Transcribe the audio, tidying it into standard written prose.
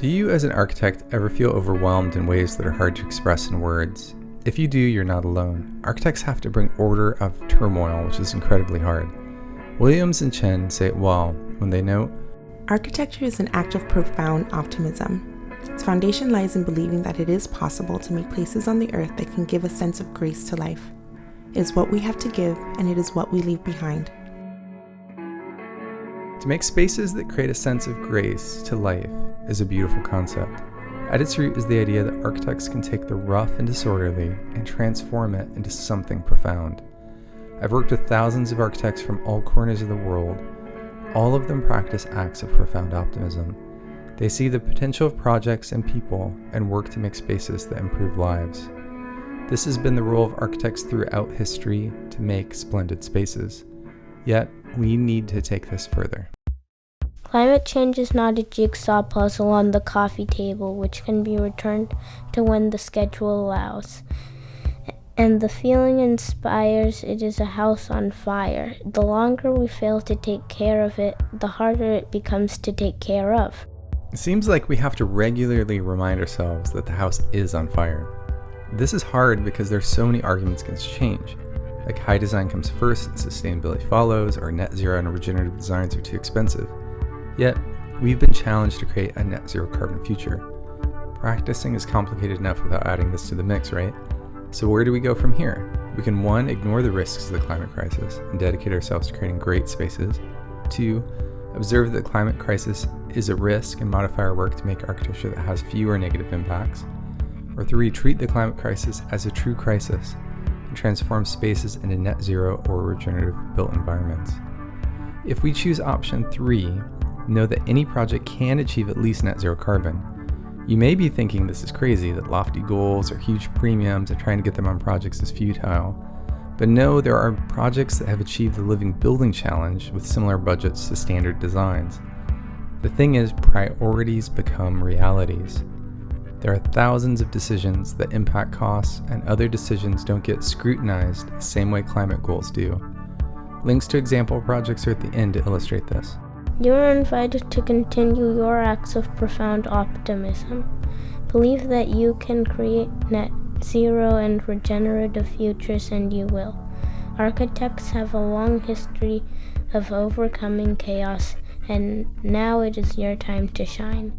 Do you as an architect ever feel overwhelmed in ways that are hard to express in words? If you do, you're not alone. Architects have to bring order out of turmoil, which is incredibly hard. Williams and Chen say it well when they note, "Architecture is an act of profound optimism. Its foundation lies in believing that it is possible to make places on the earth that can give a sense of grace to life. It is what we have to give, and it is what we leave behind." to make spaces that create a sense of grace to life is a beautiful concept. At its root is the idea that architects can take the rough and disorderly and transform it into something profound. I've worked with thousands of architects from all corners of the world. All of them practice acts of profound optimism. They see the potential of projects and people and work to make spaces that improve lives. This has been the role of architects throughout history to make splendid spaces. Yet, we need to take this further. Climate change is not a jigsaw puzzle on the coffee table, which can be returned to when the schedule allows. And the feeling inspires it is a house on fire. The longer we fail to take care of it, the harder it becomes to take care of. It seems like we have to regularly remind ourselves that the house is on fire. This is hard because there's so many arguments against change. Like high design comes first and sustainability follows, or net zero and regenerative designs are too expensive. Yet, we've been challenged to create a net zero carbon future. Practicing is complicated enough without adding this to the mix, right? So where do we go from here? We can 1, ignore the risks of the climate crisis and dedicate ourselves to creating great spaces. 2, observe that the climate crisis is a risk and modify our work to make architecture that has fewer negative impacts. Or 3, treat the climate crisis as a true crisis and transform spaces into net zero or regenerative built environments. If we choose option 3, know that any project can achieve at least net zero carbon. You may be thinking this is crazy, that lofty goals or huge premiums and trying to get them on projects is futile. But no, there are projects that have achieved the living building challenge with similar budgets to standard designs. The thing is, priorities become realities. There are thousands of decisions that impact costs, and other decisions don't get scrutinized the same way climate goals do. Links to example projects are at the end to illustrate this. You are invited to continue your acts of profound optimism. Believe that you can create net zero and regenerative futures, and you will. Architects have a long history of overcoming chaos, and now it is your time to shine.